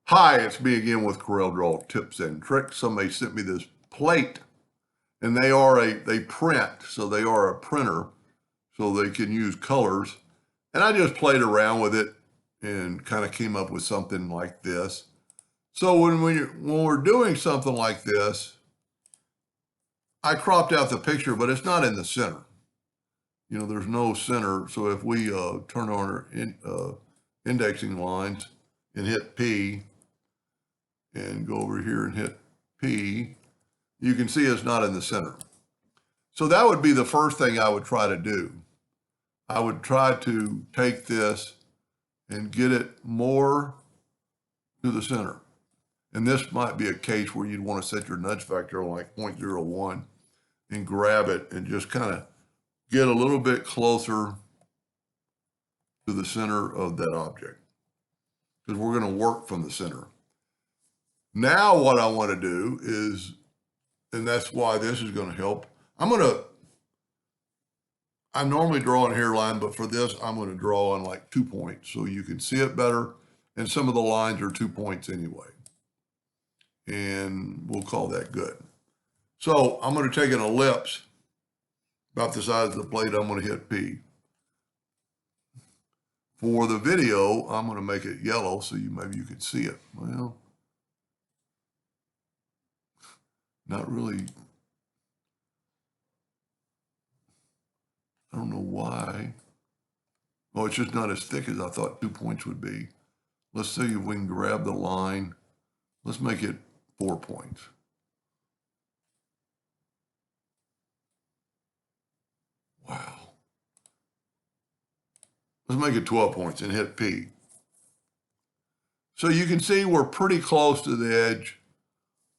Hi, it's me again with CorelDraw tips and tricks. Somebody sent me this plate, and they print, so they are a printer, so they can use colors. And I just played around with it and kind of came up with something like this. So when we're doing something like this, I cropped out the picture, but it's not in the center. You know, there's no center. So if we turn on our indexing lines and hit P, and go over here and hit P, you can see it's not in the center. So that would be the first thing I would try to do. I would try to take this and get it more to the center. And this might be a case where you'd want to set your nudge factor like 0.01 and grab it and just kind of get a little bit closer to the center of that object, because we're going to work from the center. Now what I want to do is, and that's why this is going to help, I normally draw a hairline, but for this, I'm going to draw on like 2 points so you can see it better. And some of the lines are 2 points anyway. And we'll call that good. So I'm going to take an ellipse about the size of the plate. I'm going to hit P. For the video, I'm going to make it yellow so maybe you can see it. Well, not really. I don't know why. Oh, it's just not as thick as I thought 2 points would be. Let's see if we can grab the line. Let's make it 4 points. Wow. Let's make it 12 points and hit P. So you can see we're pretty close to the edge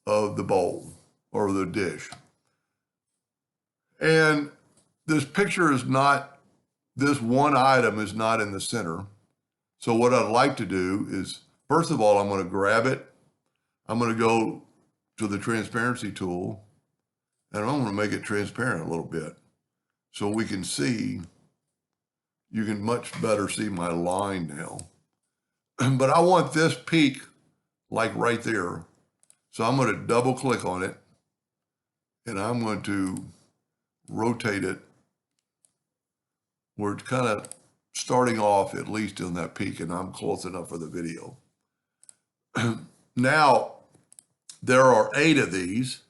of the bowl or the dish. And this picture is not, this one item is not in the center. So what I'd like to do is, first of all, I'm going to grab it. I'm going to go to the transparency tool, and I'm going to make it transparent a little bit so we can see, you can much better see my line now. But I want this peak like right there. So I'm going to double click on it, and I'm going to rotate it where it's kind of starting off at least in that peak, and I'm close enough for the video. Now, there are 8 of these,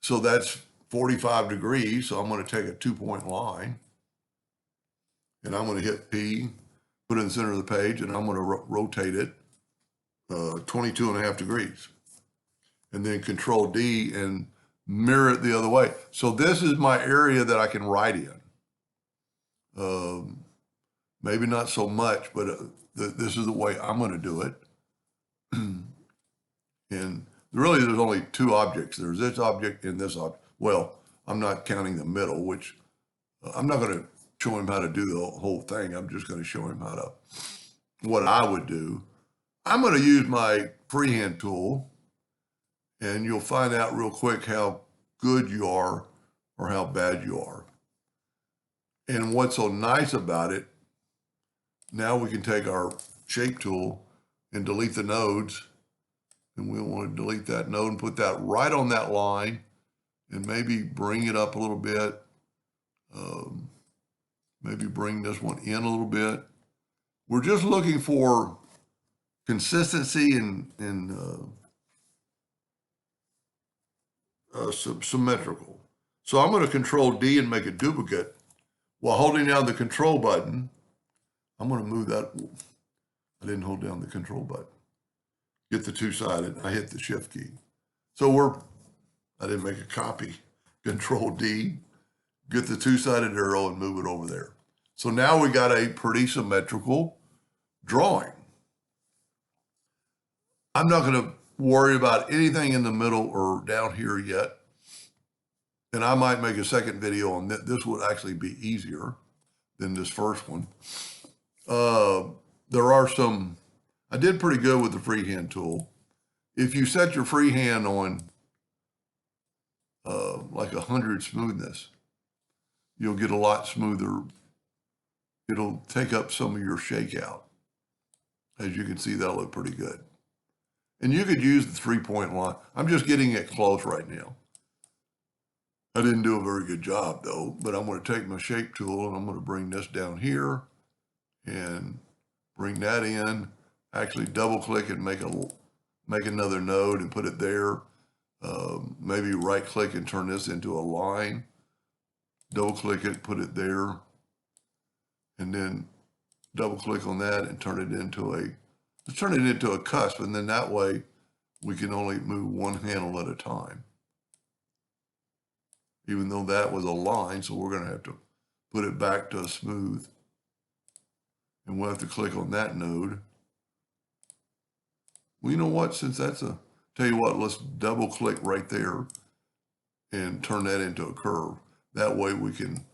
so that's 45 degrees. So I'm going to take a 2-point line, and I'm going to hit P, put it in the center of the page, and I'm going to rotate it 22.5 degrees. And then Control D and mirror it the other way. So this is my area that I can write in. Maybe not so much, but this is the way I'm going to do it. And really, there's only 2 objects. There's this object and this object. Well, I'm not counting the middle, which I'm not going to show him how to do the whole thing. I'm just going to show him what I would do. I'm going to use my freehand tool, and you'll find out real quick how good you are or how bad you are. And what's so nice about it, now we can take our shape tool and delete the nodes. And we'll want to delete that node and put that right on that line and maybe bring it up a little bit. Maybe bring this one in a little bit. We're just looking for consistency and symmetrical. So I'm going to Control D and make a duplicate. While holding down the Control button, I'm going to move that. I didn't hold down the Control button. Get the 2-sided, I hit the Shift key. So I didn't make a copy. Control D, get the 2-sided arrow and move it over there. So now we got a pretty symmetrical drawing. I'm not going to worry about anything in the middle or down here yet. And I might make a second video on that. This would actually be easier than this first one. I did pretty good with the freehand tool. If you set your freehand on like 100 smoothness, you'll get a lot smoother. It'll take up some of your shakeout. As you can see, that'll look pretty good. And you could use the 3-point line. I'm just getting it close right now. I didn't do a very good job though, but I'm going to take my shape tool and I'm going to bring this down here and bring that in. Actually double click and make another node and put it there. Maybe right click and turn this into a line. Double click it, put it there. And then double click on that and turn it into a cusp. And then that way we can only move one handle at a time. Even though that was a line, so we're going to have to put it back to a smooth. And we'll have to click on that node. Well, you know what, tell you what, let's double click right there and turn that into a curve. That way we can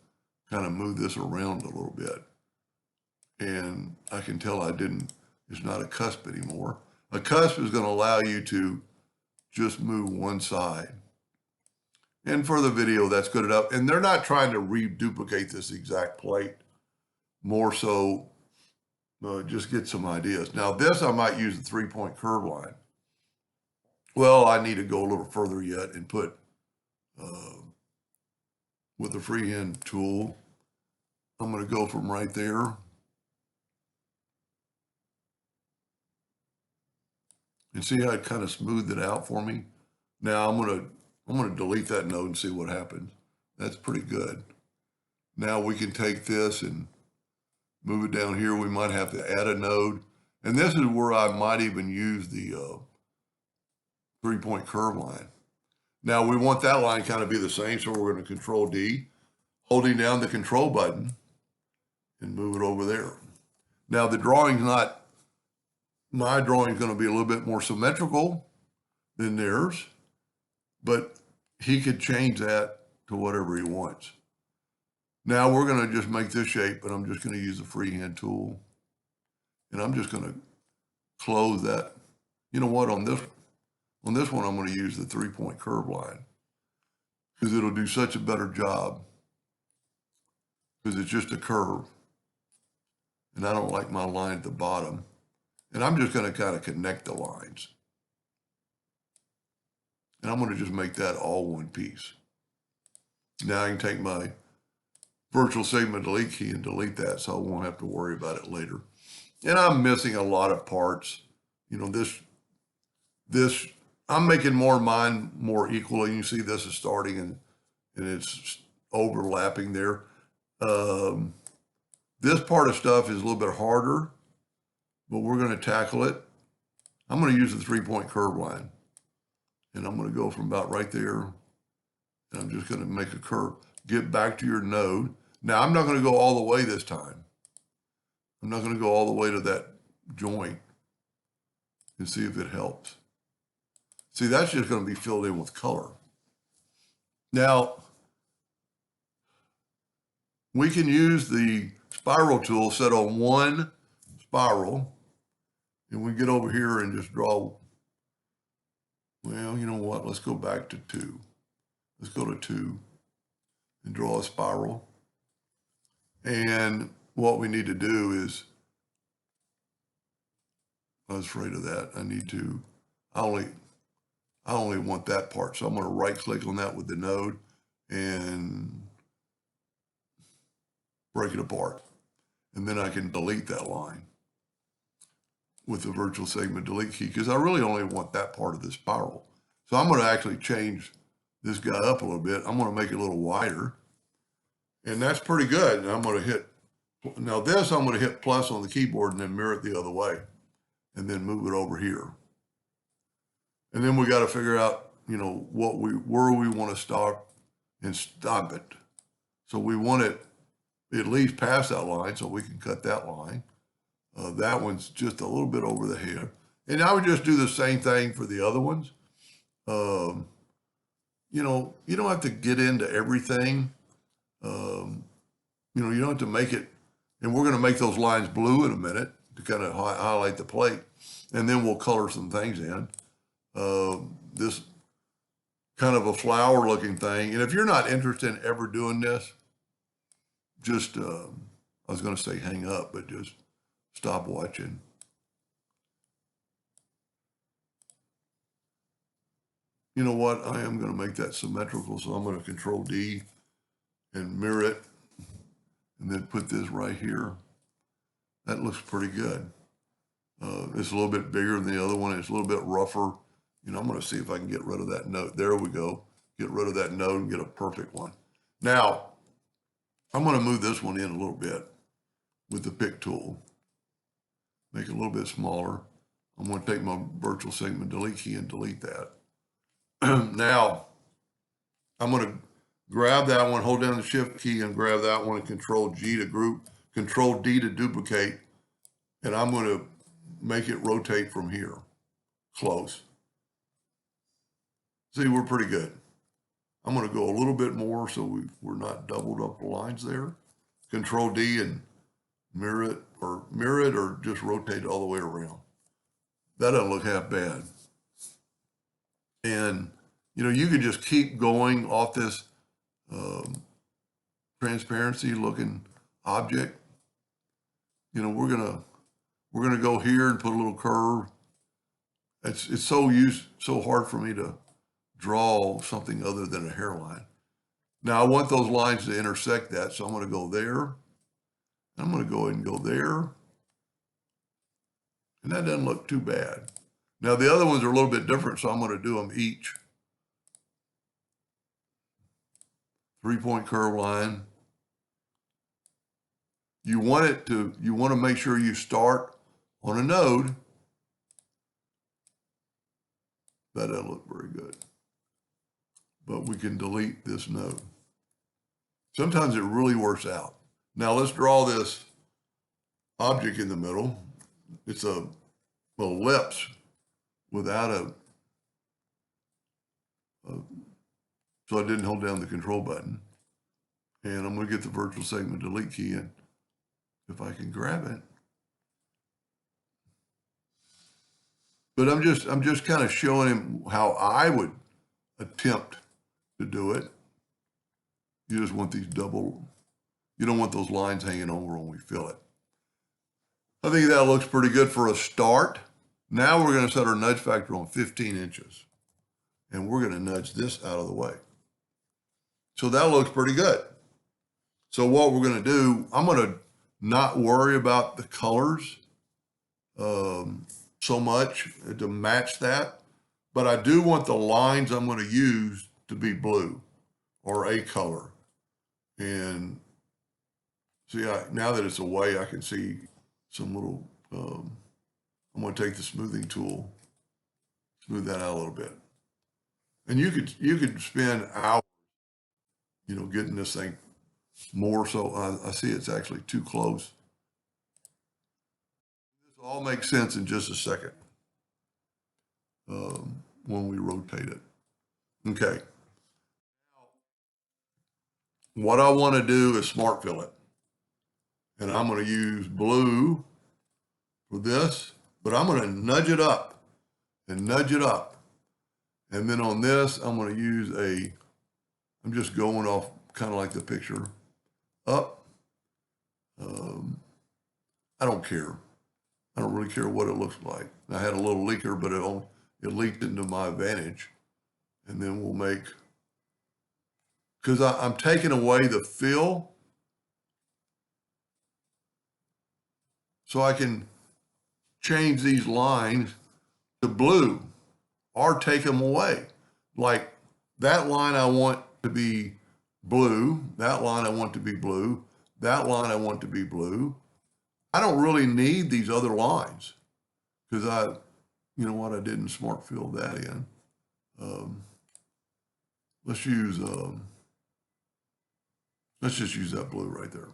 kind of move this around a little bit. And I can tell it's not a cusp anymore. A cusp is going to allow you to just move one side. And for the video, that's good enough. And they're not trying to reduplicate this exact plate. More so, just get some ideas. Now this, I might use the 3-point curve line. Well, I need to go a little further yet and put, with the freehand tool, I'm going to go from right there. And see how it kind of smoothed it out for me? Now I'm going to delete that node and see what happens. That's pretty good. Now we can take this and move it down here. We might have to add a node. And this is where I might even use the 3-point curve line. Now we want that line kind of be the same, so we're going to Control D, holding down the control button and move it over there. Now the drawing's not, my drawing's going to be a little bit more symmetrical than theirs, but he could change that to whatever he wants. Now we're going to just make this shape, but I'm just going to use the freehand tool. And I'm just going to close that. You know what, on this one, I'm going to use the 3-point curve line because it'll do such a better job because it's just a curve. And I don't like my line at the bottom. And I'm just going to kind of connect the lines. And I'm going to just make that all one piece. Now I can take my virtual segment delete key and delete that so I won't have to worry about it later. And I'm missing a lot of parts. You know, this I'm making mine more equally. You see this is starting and it's overlapping there. This part of stuff is a little bit harder, but we're going to tackle it. I'm going to use the 3-point curve line. And I'm going to go from about right there. And I'm just going to make a curve. Get back to your node. Now, I'm not going to go all the way this time. I'm not going to go all the way to that joint and see if it helps. See, that's just going to be filled in with color. Now, we can use the spiral tool set on one spiral. And we get over here and just draw. Well, you know what? Let's go back to 2. Let's go to 2 and draw a spiral. And what we need to do is, I was afraid of that. I only want that part. So I'm going to right click on that with the node and break it apart. And then I can delete that line with the virtual segment delete key because I really only want that part of the spiral. So I'm going to actually change this guy up a little bit. I'm going to make it a little wider. And that's pretty good. And I'm going to hit, now this I'm going to hit plus on the keyboard and then mirror it the other way. And then move it over here. And then we got to figure out, you know, where we want to start and stop it. So we want it at least past that line so we can cut that line. That one's just a little bit over the head. And I would just do the same thing for the other ones. You know, you don't have to get into everything. You know, you don't have to make it, and we're going to make those lines blue in a minute to kind of highlight the plate. And then we'll color some things in. This kind of a flower looking thing. And if you're not interested in ever doing this, just, I was going to say hang up, but just stop watching. you know what? I am going to make that symmetrical. So I'm going to Control D and mirror it and then put this right here. That looks pretty good. It's a little bit bigger than the other one. It's a little bit rougher. You know, I'm going to see if I can get rid of that node. There we go. Get rid of that node and get a perfect one. Now, I'm going to move this one in a little bit with the pick tool. Make it a little bit smaller. I'm going to take my virtual segment delete key and delete that. Now, I'm going to grab that one, hold down the shift key and grab that one and Control G to group, Control D to duplicate, and I'm going to make it rotate from here. Close. See, we're pretty good. I'm going to go a little bit more so we're not doubled up the lines there. Control D and mirror it or just rotate it all the way around. That doesn't look half bad. And, you know, you could just keep going off this transparency looking object. You know, we're gonna go here and put a little curve. It's so hard for me to draw something other than a hairline. Now I want those lines to intersect that, so I'm going to go there. I'm going to go ahead and go there. And that doesn't look too bad. Now the other ones are a little bit different, so I'm going to do them each. 3-point curve line. You want to make sure you start on a node. That doesn't look very good. But we can delete this node. Sometimes it really works out. Now let's draw this object in the middle. It's a ellipse without so I didn't hold down the control button. And I'm going to get the virtual segment delete key in. If I can grab it. But I'm just kind of showing him how I would attempt to do it. You just want these you don't want those lines hanging over when we fill it. I think that looks pretty good for a start. Now we're going to set our nudge factor on 15 inches. And we're going to nudge this out of the way. So that looks pretty good. So what we're going to do, I'm going to not worry about the colors so much to match that. But I do want the lines I'm going to use to be blue or a color. And see, now that it's away, I can see some little, I'm going to take the smoothing tool, smooth that out a little bit. And you could spend hours, you know, getting this thing more. So I see it's actually too close. This all makes sense in just a second when we rotate it. Okay. What I want to do is smart fill it. And I'm going to use blue for this, but I'm going to nudge it up and nudge it up. And then on this, I'm going to use I'm just going off kind of like the picture, up. I don't care. I don't really care what it looks like. I had a little leaker, but it leaked into my advantage. And then we'll make, because I'm taking away the fill, so I can change these lines to blue or take them away. Like that line I want to be blue, that line I want to be blue, that line I want to be blue. I don't really need these other lines because you know what, I didn't smart fill that in. Let's just use that blue right there.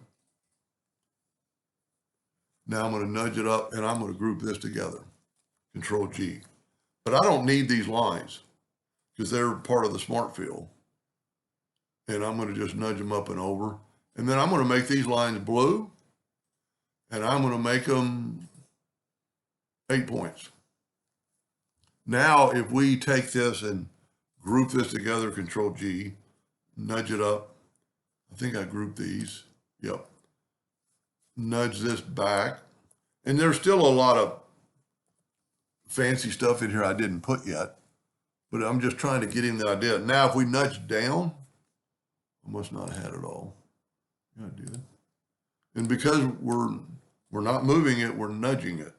Now I'm going to nudge it up and I'm going to group this together. Control G. But I don't need these lines because they're part of the smart fill. And I'm going to just nudge them up and over. And then I'm going to make these lines blue. And I'm going to make them 8 points. Now, if we take this and group this together, Control G, nudge it up. I think I grouped these. Yep. Nudge this back. And there's still a lot of fancy stuff in here I didn't put yet. but I'm just trying to get him the idea. Now, if we nudge down, I must not have had it all. Yeah, I did. And because we're not moving it, we're nudging it.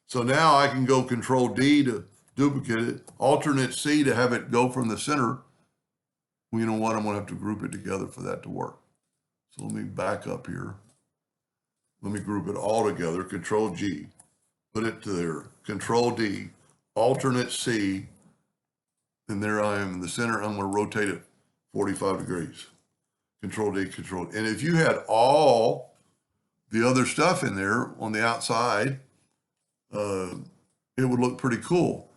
So now I can go Control D to duplicate it, Alternate C to have it go from the center. Well, you know what? I'm going to have to group it together for that to work. So let me back up here. Let me group it all together. Control G, put it to there. Control D, Alternate C, and there I am in the center. I'm going to rotate it 45 degrees. Control D, Control D. And if you had all the other stuff in there on the outside, it would look pretty cool.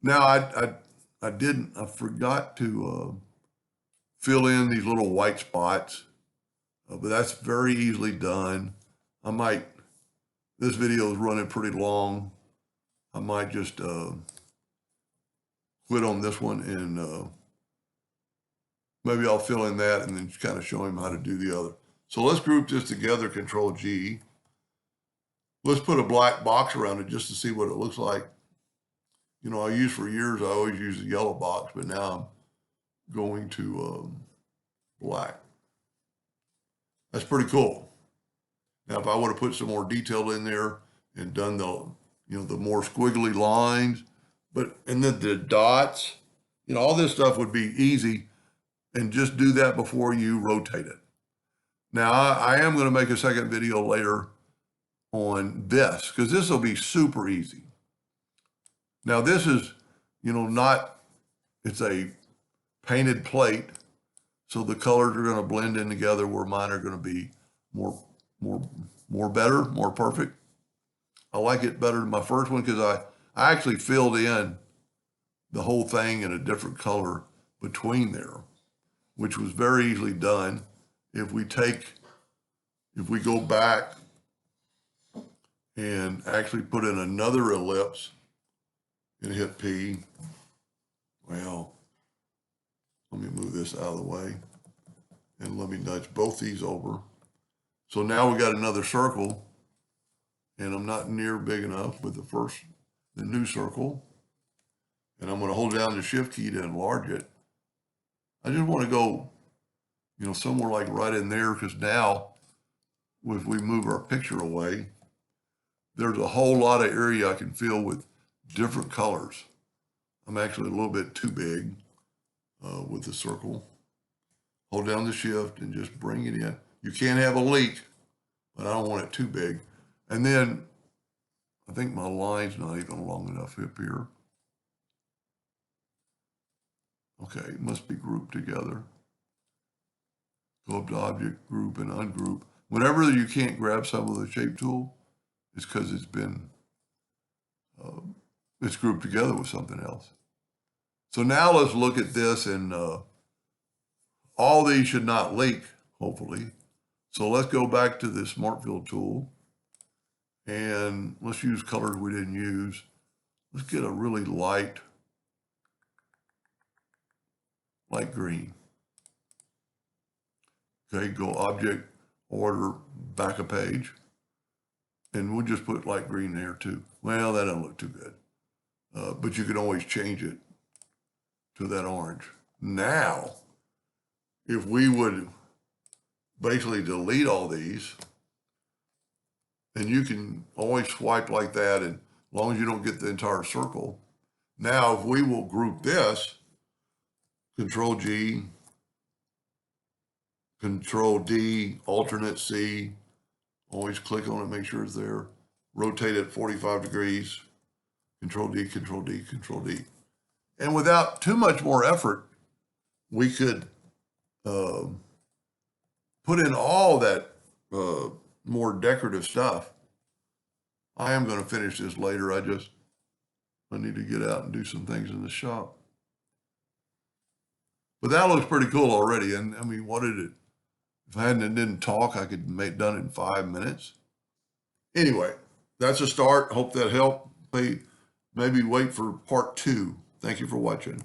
Now I forgot to fill in these little white spots, but that's very easily done. This video is running pretty long. I might just quit on this one and maybe I'll fill in that and then kind of show him how to do the other. So let's group this together, Control G. Let's put a black box around it just to see what it looks like. You know, for years, I always use a yellow box, but now I'm going to black. That's pretty cool. Now, if I would have put some more detail in there and done the more squiggly lines, and then the dots, all this stuff would be easy, and just do that before you rotate it. Now, I am going to make a second video later on this, because this will be super easy. Now, this is, it's a painted plate, so the colors are going to blend in together where mine are going to be more perfect. I like it better than my first one because I actually filled in the whole thing in a different color between there, which was very easily done. If we go back and actually put in another ellipse and hit P, well, let me move this out of the way and let me nudge both these over. So now we got another circle, and I'm not near big enough with the new circle. And I'm going to hold down the Shift key to enlarge it. I just want to go, somewhere like right in there, because now if we move our picture away, there's a whole lot of area I can fill with different colors. I'm actually a little bit too big with the circle. Hold down the Shift and just bring it in. You can't have a leak, but I don't want it too big. And then I think my line's not even long enough up here. Okay, it must be grouped together. Go up to Object, Group, and Ungroup. Whenever you can't grab some of the shape tool, it's because it's grouped together with something else. So now let's look at this, and all these should not leak, hopefully. So let's go back to the Smart Fill tool, and let's use colors we didn't use. Let's get a really light green. Okay, go Object, Order, back a page. And we'll just put light green there too. Well, that doesn't look too good. But you can always change it to that orange. Now, if we would basically delete all these, and you can always swipe like that, and as long as you don't get the entire circle. Now, if we will group this, Control G, Control D, Alternate C, always click on it, make sure it's there, rotate it 45 degrees, Control D, Control D, Control D. And without too much more effort, we could put in all that more decorative stuff. I am going to finish this later. I need to get out and do some things in the shop. But that looks pretty cool already. And I mean, if I didn't talk, I could make done in 5 minutes. Anyway, that's a start. Hope that helped. Maybe wait for part 2. Thank you for watching.